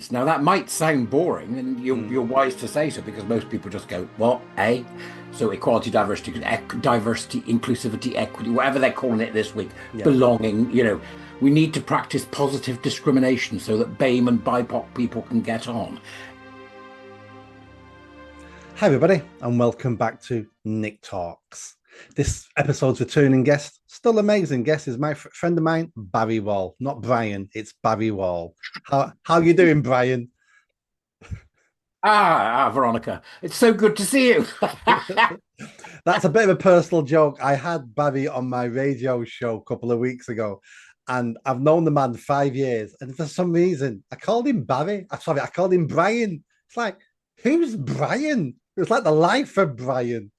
Now, that might sound boring, and you're wise to say so because most people just go, "What, eh?" So, equality, diversity, inclusivity, equity, whatever they're calling it this week, Yeah. belonging. We need to practice positive discrimination so that BAME and BIPOC people can get on. Hi, everybody, and welcome back to Nick Talks. This episode's returning guest, still amazing guest, is my friend of mine, Barry Wall. Not Brian, it's Barry Wall. How you doing, Brian? Veronica, it's so good to see you. That's a bit of a personal joke. I had Barry on my radio show a couple of weeks ago, and I've known the man 5 years. And for some reason, I called him Barry. I called him Brian. It's like, who's Brian? It was like the life of Brian.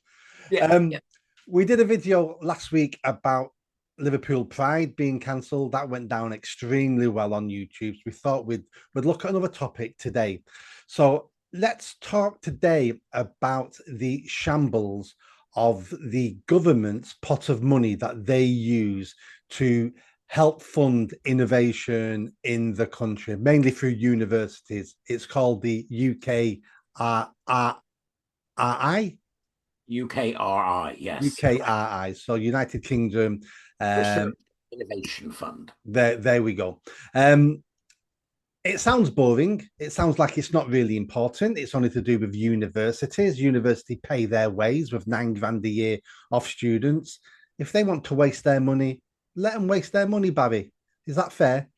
Yeah, Um, yeah. we did a video last week about Liverpool Pride being cancelled. That went down extremely well on YouTube. So we thought we'd look at another topic today. So let's talk today about the shambles of the government's pot of money that they use to help fund innovation in the country, mainly through universities. It's called the UKRI. UKRI, yes. UKRI, so United Kingdom. Research Um, Innovation Fund. there we go. Um, it sounds boring. It sounds like it's not really important. It's only to do with universities. University pay their ways with 9 grand a year off students. If they want to waste their money, let them waste their money, Barry. Is that fair?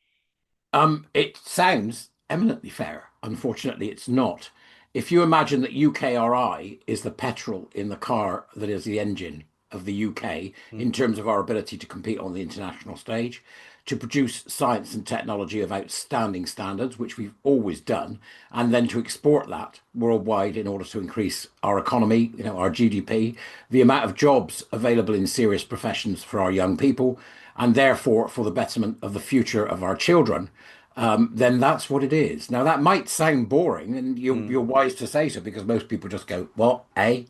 It sounds eminently fair. Unfortunately, it's not. If you imagine that UKRI is the petrol in the car that is the engine of the UK in Mm. terms of our ability to compete on the international stage, to produce science and technology of outstanding standards, which we've always done, and then to export that worldwide in order to increase our economy, our GDP, the amount of jobs available in serious professions for our young people, and therefore for the betterment of the future of our children, then that's what it is. Now, that might sound boring, and you're Mm. wise to say so because most people just go, "What, eh?"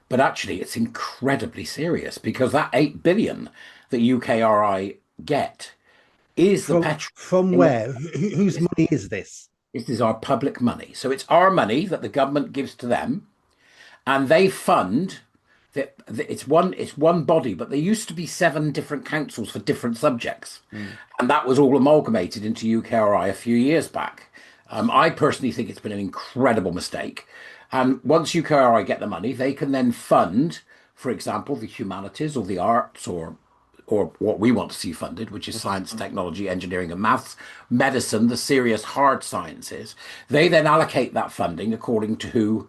But actually, it's incredibly serious because that 8 billion that UKRI get is the From petrol from in the. where? Whose money is this? This is our public money. So it's our money that the government gives to them, and they fund. It's one body, but there used to be 7 different councils for different subjects, Mm. and that was all amalgamated into UKRI a few years back. I personally think it's been an incredible mistake. And once UKRI get the money, they can then fund, for example, the humanities or the arts or what we want to see funded, which is science, technology, engineering, and maths, medicine, the serious hard sciences. They then allocate that funding according to who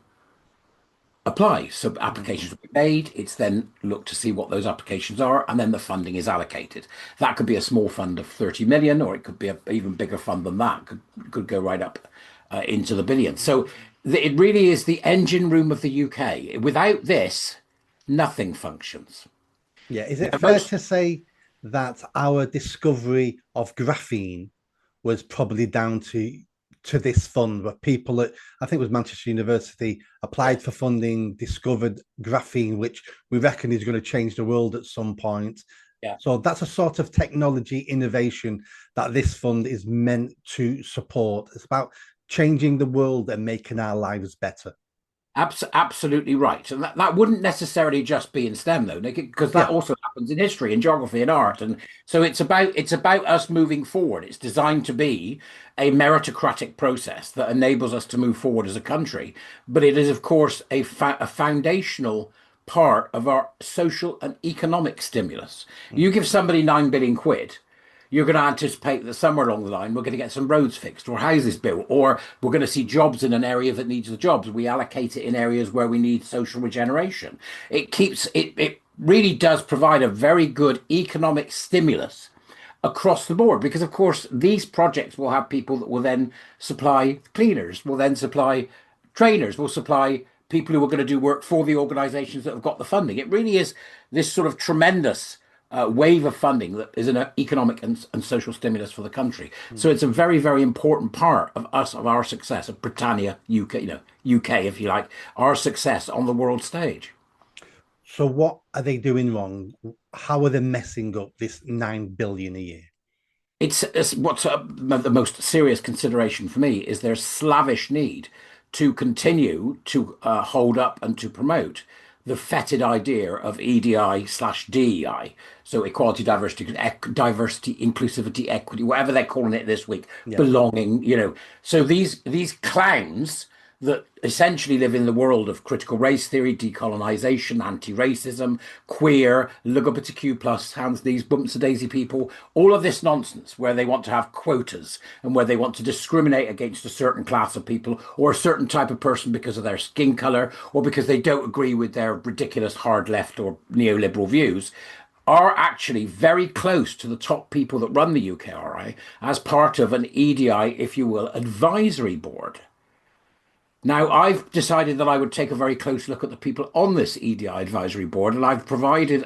apply. So Mm. applications will be made. It's then looked to see what those applications are, and then the funding is allocated. That could be a small fund of 30 million, or it could be an even bigger fund than that. Could go right up into the billions. So it really is the engine room of the UK. Without this, nothing functions. Yeah, is it Now, fair most to say that our discovery of graphene was probably down to this fund where people at I think it was Manchester University Yeah. applied for funding, discovered graphene, which we reckon is going to change the world at some point. Yeah. So that's a sort of technology innovation that this fund is meant to support. It's about changing the world and making our lives better. Absolutely right. And that wouldn't necessarily just be in STEM though, Nick, because that Yeah. also happens in history and geography and art. And so it's about us moving forward. It's designed to be a meritocratic process that enables us to move forward as a country. But it is, of course, a foundational part of our social and economic stimulus. You Mm. give somebody 9 billion quid, you're going to anticipate that somewhere along the line we're going to get some roads fixed or houses built, or we're going to see jobs in an area that needs the jobs. We allocate it in areas where we need social regeneration. It really does provide a very good economic stimulus across the board because of course these projects will have people that will then supply cleaners, will then supply trainers, will supply people who are going to do work for the organizations that have got the funding. It really is this sort of tremendous wave of funding that is an economic and social stimulus for the country. So Mm. it's a very, very important part of us, of our success, of Britannia, UK, UK, if you like, our success on the world stage. So what are they doing wrong? How are they messing up this 9 billion a year? It's what's the most serious consideration for me is their slavish need to continue to hold up and to promote the fetid idea of EDI/DEI, so equality, diversity, inclusivity, equity, whatever they're calling it this week, Yeah. belonging, So these clowns that essentially live in the world of critical race theory, decolonization, anti-racism, queer, LGBTQ plus, hands, knees, bumps, and daisy people, all of this nonsense where they want to have quotas and where they want to discriminate against a certain class of people or a certain type of person because of their skin color or because they don't agree with their ridiculous hard left or neoliberal views are actually very close to the top people that run the UKRI as part of an EDI, if you will, advisory board. Now, I've decided that I would take a very close look at the people on this EDI advisory board, and I've provided,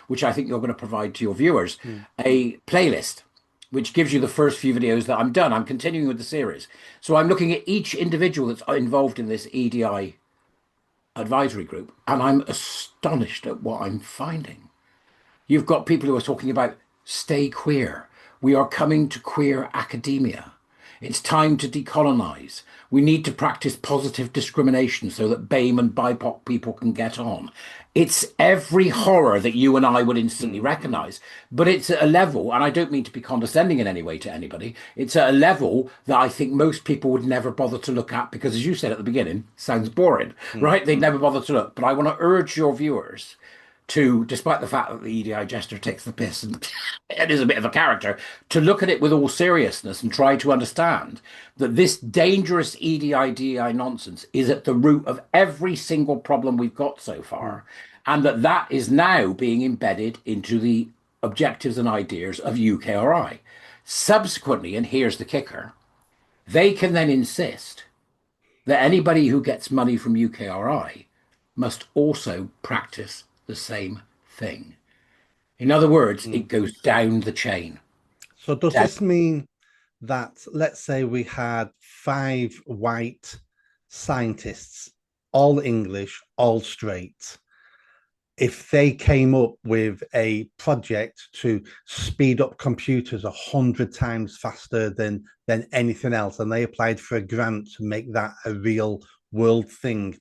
which I think you're going to provide to your viewers, Mm. a playlist which gives you the first few videos that I'm done. I'm continuing with the series. So I'm looking at each individual that's involved in this EDI advisory group, and I'm astonished at what I'm finding. You've got people who are talking about stay queer. We are coming to queer academia. It's time to decolonize. We need to practice positive discrimination so that BAME and BIPOC people can get on. It's every horror that you and I would instantly Mm. recognize, but it's at a level, and I don't mean to be condescending in any way to anybody, it's at a level that I think most people would never bother to look at because, as you said at the beginning, sounds boring, Mm. right? They'd never bother to look. But I want to urge your viewers to, despite the fact that the EDI jester takes the piss and it is a bit of a character, to look at it with all seriousness and try to understand that this dangerous EDI DEI nonsense is at the root of every single problem we've got so Mm. far, and that is now being embedded into the objectives and ideas of UKRI. Subsequently, and here's the kicker, they can then insist that anybody who gets money from UKRI must also practice the same thing. In other words, Mm. it goes down the chain. So does Down- this mean that, let's say we had five white scientists, all English, all straight, if they came up with a project to speed up computers 100 times faster than anything else, and they applied for a grant to make that a real world thing,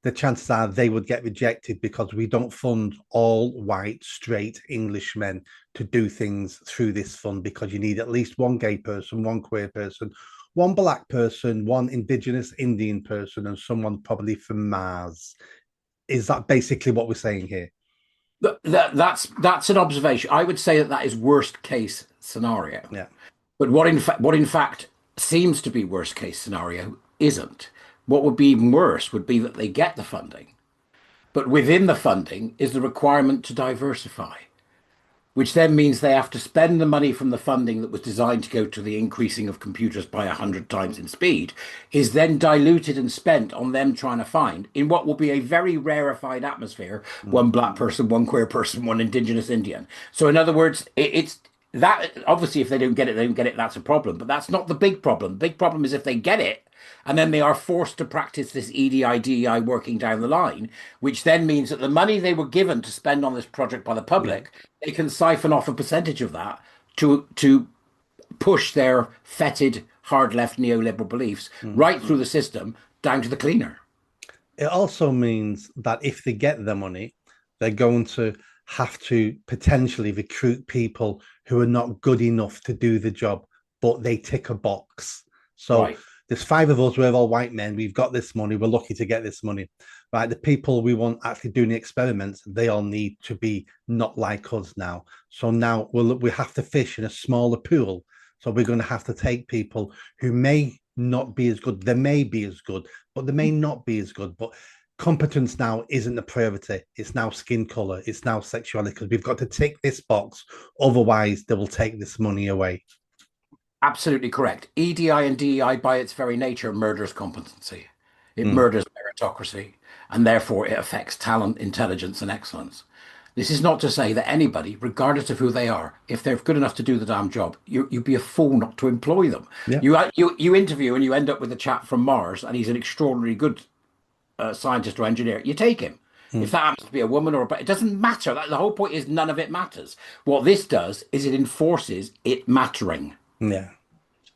the chances are they would get rejected because we don't fund all white, straight Englishmen to do things through this fund because you need at least one gay person, one queer person, one black person, one indigenous Indian person, and someone probably from Mars. Is that basically what we're saying here? that's an observation. I would say that that is worst case scenario. Yeah. But what in fact seems to be worst case scenario isn't. What would be even worse would be that they get the funding, but within the funding is the requirement to diversify, which then means they have to spend the money from the funding that was designed to go to the increasing of computers by 100 times in speed, is then diluted and spent on them trying to find, in what will be a very rarefied atmosphere, Mm. one black person, one queer person, one indigenous Indian. So, in other words, it's that obviously, if they don't get it, they don't get it. That's a problem. But that's not the big problem. The big problem is if they get it and then they are forced to practice this EDI, DEI working down the line, which then means that the money they were given to spend on this project by the Yeah. public, they can siphon off a percentage of that to push their fetid, hard left neoliberal beliefs Mm. right through the system down to the cleaner. It also means that if they get the money, they're going to have to potentially recruit people who are not good enough to do the job, but they tick a box. So Right. there's five of us, we're all white men, we've got this money, we're lucky to get this money. Right. The people we want actually doing the experiments, they all need to be not like us now. So now we have to fish in a smaller pool. So we're going to have to take people who may not be as good. They may be as good, but they may not be as good. But competence now isn't the priority. It's now skin color. It's now sexuality because we've got to tick this box. Otherwise, they will take this money away. Absolutely correct. EDI and DEI, by its very nature, murders competency. It Mm. murders meritocracy, and therefore it affects talent, intelligence, and excellence. This is not to say that anybody, regardless of who they are, if they're good enough to do the damn job, you'd be a fool not to employ them. Yeah. You interview and you end up with a chap from Mars, and he's an extraordinarily good scientist or engineer. You take him If that happens to be a woman or a, but it doesn't matter. The whole point is none of it matters. What this does is it enforces it mattering. Yeah.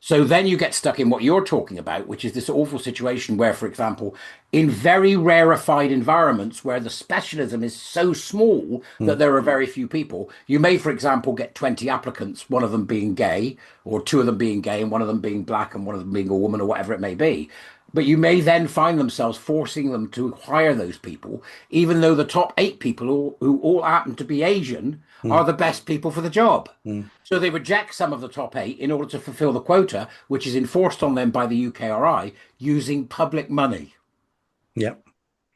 So then you get stuck in what you're talking about, which is this awful situation where, for example, in very rarefied environments where the specialism is so small that Mm. there are very few people, you may, for example, get 20 applicants, one of them being gay, or two of them being gay, and one of them being black, and one of them being a woman, or whatever it may be. But you may then find themselves forcing them to hire those people, even though the top eight people who all happen to be Asian are Mm. the best people for the job. Mm. So they reject some of the top eight in order to fulfill the quota, which is enforced on them by the UKRI using public money. Yeah.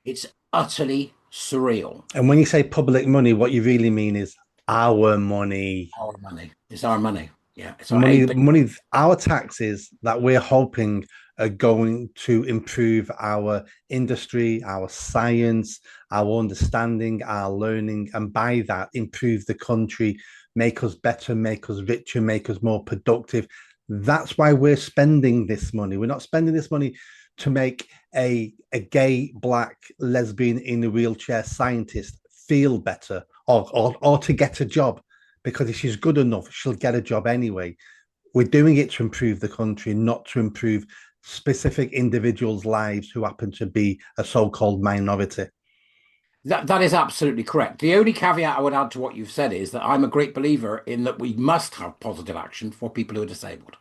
It's utterly surreal. And when you say public money, what you really mean is our money. Our money. It's our money. Yeah, it's our Money, eight. money, our taxes that we're hoping are going to improve our industry, our science, our understanding, our learning, and by that, improve the country, make us better, make us richer, make us more productive. That's why we're spending this money. We're not spending this money to make a gay, black, lesbian in a wheelchair scientist feel better or to get a job, because if she's good enough, she'll get a job anyway. We're doing it to improve the country, not to improve specific individuals' lives who happen to be a so-called minority. That is absolutely correct. The only caveat I would add to what you've said is that I'm a great believer in that we must have positive action for people who are disabled,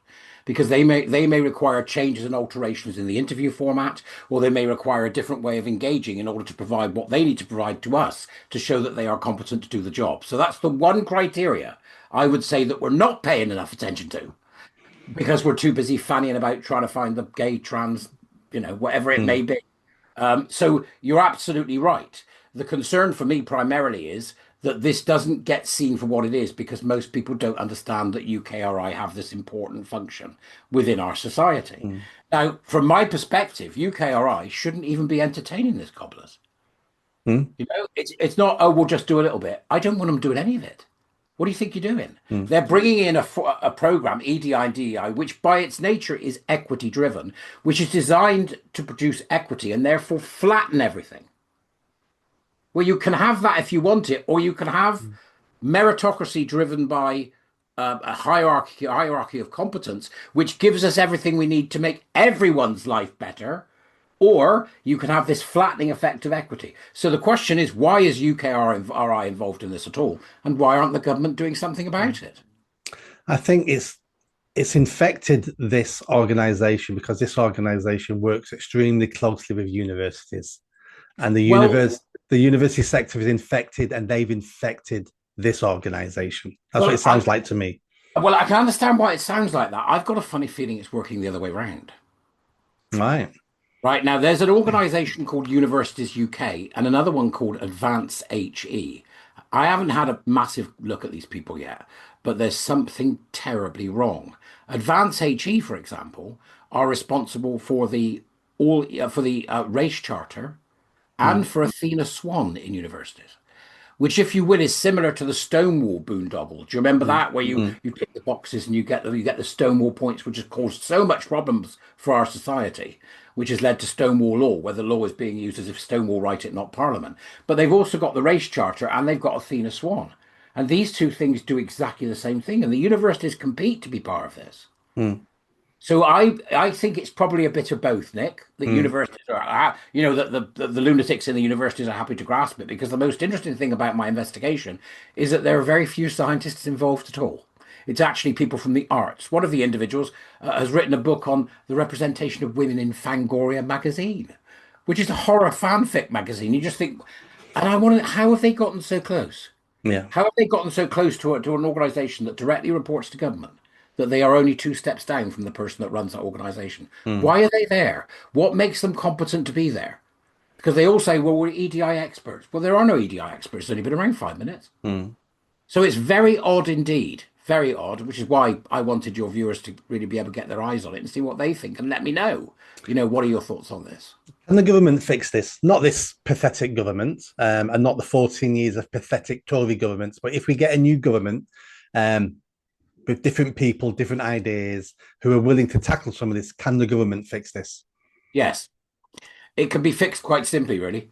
because they may require changes and alterations in the interview format, or they may require a different way of engaging in order to provide what they need to provide to us to show that they are competent to do the job. So that's the one criteria I would say that we're not paying enough attention to because we're too busy fannying about trying to find the gay, trans, whatever it may Mm, be. So you're absolutely right. The concern for me primarily is that this doesn't get seen for what it is because most people don't understand that UKRI have this important function within our society. mm, Now, from my perspective, UKRI shouldn't even be entertaining this cobblers. mm, It's not, oh, we'll just do a little bit. I don't want them doing any of it. What do you think you're doing? mm, They're bringing in a program, EDI and DEI, which by its nature is equity driven, which is designed to produce equity and therefore flatten everything. Well, you can have that if you want it, or you can have mm, meritocracy driven by a hierarchy of competence, which gives us everything we need to make everyone's life better. Or you can have this flattening effect of equity. So the question is, why is UKRI involved in this at all? And why aren't the government doing something mm. about it? I think it's infected this organization because this organization works extremely closely with universities, and Well, the university sector is infected, and they've infected this organization. That's what it well, I sounds like to me. well, I can understand why it sounds like that. I've got a funny feeling it's working the other way around. Right. Right now, there's an organization called Universities UK and another one called Advance HE. I haven't had a massive look at these people yet, but there's something terribly wrong. Advance HE, for example, are responsible for the race charter Mm, and for Athena Swan in universities, which, if you will, is similar to the Stonewall boondoggle. Do you remember mm, that, where you mm, you tick the boxes and you get the Stonewall points, which has caused so much problems for our society, which has led to Stonewall law, where the law is being used as if Stonewall write it, not Parliament. But they've also got the race charter and they've got Athena Swan, and these two things do exactly the same thing, and the universities compete to be part of this. mm, So I think it's probably a bit of both, Nick. That mm. universities are, that the lunatics in the universities are happy to grasp it because the most interesting thing about my investigation is that there are very few scientists involved at all. It's actually people from the arts. One of the individuals has written a book on the representation of women in Fangoria magazine, which is a horror fanfic magazine. You just think, and I wonder how have they gotten so close? Yeah. How have they gotten so close to an organisation that directly reports to government that they are only two steps down from the person that runs that organisation? Mm, Why are they there? What makes them competent to be there? Because they all say, well, we're EDI experts. Well, there are no EDI experts. It's only been around 5 minutes. mm. So it's very odd indeed. Very odd, which is why I wanted your viewers to really be able to get their eyes on it and see what they think and let me know. What are your thoughts on this? Can the government fix this? Not this pathetic government, and not the 14 years of pathetic Tory governments, but if we get a new government um, with different people, different ideas, who are willing to tackle some of this, can the government fix this? Yes. It can be fixed quite simply, really.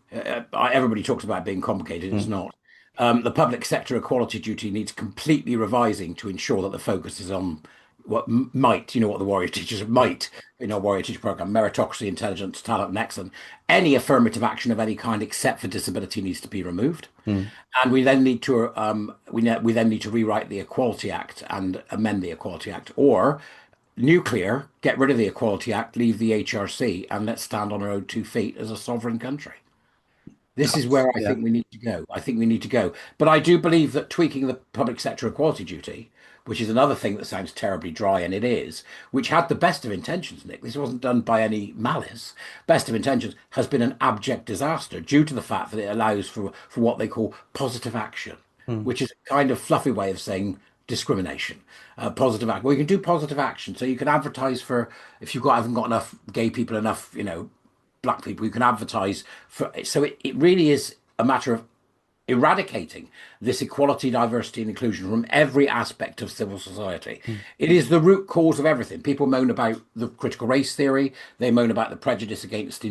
Everybody talks about being complicated. It's Mm, not. The public sector equality duty needs completely revising to ensure that the focus is on what might, what the warrior teachers mm, might, warrior teacher program, meritocracy, intelligence, talent, and excellence. Any affirmative action of any kind except for disability needs to be removed. mm. And we then need to we then need to rewrite the Equality Act and amend the Equality Act, or nuclear, get rid of the Equality Act, leave the HRC, and let's stand on our own 2 feet as a sovereign country. This is where I Yeah. think we need to go. I think we need to go. But I do believe that tweaking the public sector equality duty, which is another thing that sounds terribly dry, and it is, which had the best of intentions, Nick. This wasn't done by any malice. Best of intentions has been an abject disaster due to the fact that it allows for what they call positive action, Mm, which is a kind of fluffy way of saying discrimination. Positive act. Well, you can do positive action, so you can advertise for if haven't got enough gay people, enough black people, you can advertise for. So it really is a matter of eradicating this equality, diversity, and inclusion from every aspect of civil society. mm, It is the root cause of everything. People moan about the critical race theory. They moan about the prejudice against,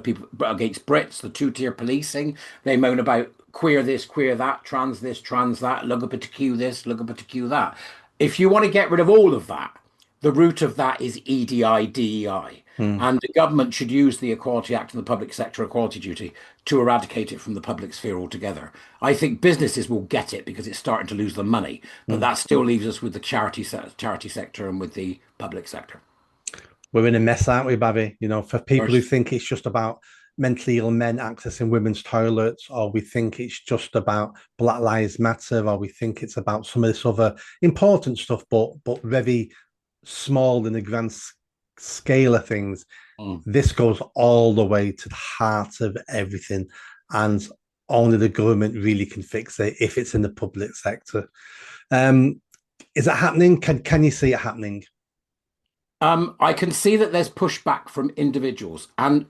people against Brits, the two-tier policing. They moan about queer this, queer that, trans this, trans that, LGBTQ this, LGBTQ that. If you want to get rid of all of that, the root of that is EDI, DEI. mm, And the government should use the Equality Act and the public sector equality duty to eradicate it from the public sphere altogether. I think businesses will get it because it's starting to lose the money, but mm. that still leaves us with the charity sector and with the public sector. We're in a mess, aren't we, Babby? For people who First, think it's just about mentally ill men accessing women's toilets, or we think it's just about Black Lives Matter, or we think it's about some of this other important stuff, but very small in the grand scale of things. mm. This goes all the way to the heart of everything, and only the government really can fix it if it's in the public sector. Um, is it happening? Can you see it happening? I can see that there's pushback from individuals, and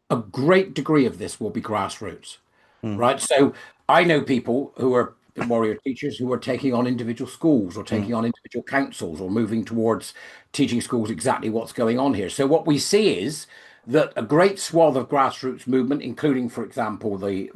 a great degree of this will be grassroots. Mm, Right. So I know people who are warrior teachers who are taking on individual schools or mm, taking on individual councils or moving towards teaching schools exactly what's going on here. So what we see is that a great swath of grassroots movement, including, for example, the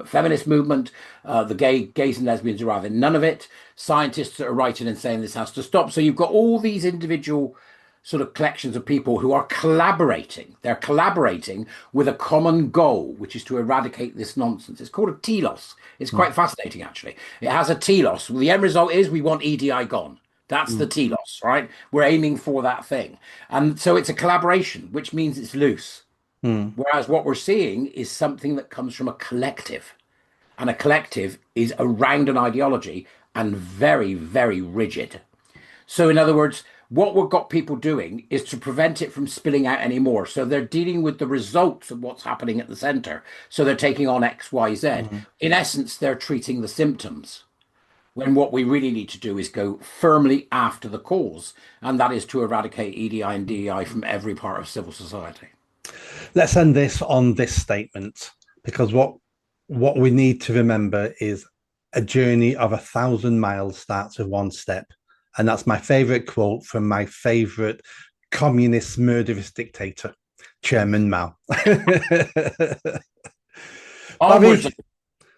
feminist movement, the gays and lesbians are having none of it. Scientists that are writing and saying this has to stop. So you've got all these individual sort of collections of people who are collaborating. They're collaborating with a common goal, which is to eradicate this nonsense. It's called a telos. It's mm, quite fascinating, actually. It has a telos. Well, the end result is we want EDI gone. That's the mm, telos, right? We're aiming for that thing. And so it's a collaboration, which means it's loose. mm. Whereas what we're seeing is something that comes from a collective. And a collective is around an ideology and very, very rigid. So, in other words, what we've got people doing is to prevent it from spilling out anymore. So they're dealing with the results of what's happening at the center. So they're taking on X, Y, Z. Mm. In essence, they're treating the symptoms. When what we really need to do is go firmly after the cause, and that is to eradicate EDI and DEI from every part of civil society. Let's end this on this statement, because what we need to remember is a journey of 1,000 miles starts with one step. And that's my favorite quote from my favorite communist murderous dictator, Chairman Mao. Onwards, Bobby,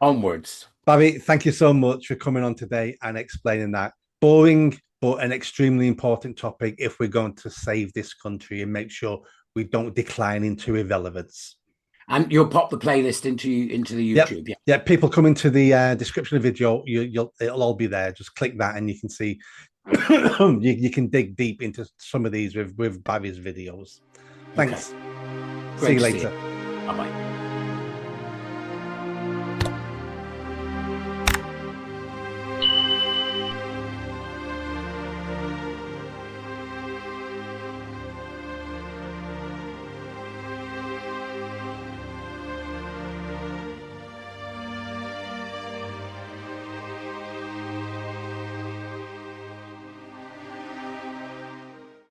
onwards. Bobby, thank you so much for coming on today and explaining that boring but an extremely important topic if we're going to save this country and make sure we don't decline into irrelevance. And you'll pop the playlist into the Yep. YouTube. Yeah. Yeah, people come into the description of the video. It'll all be there. Just click that, and you can see. you can dig deep into some of these with Barry's videos. Okay. Thanks. See Great you to see later. you. Bye bye.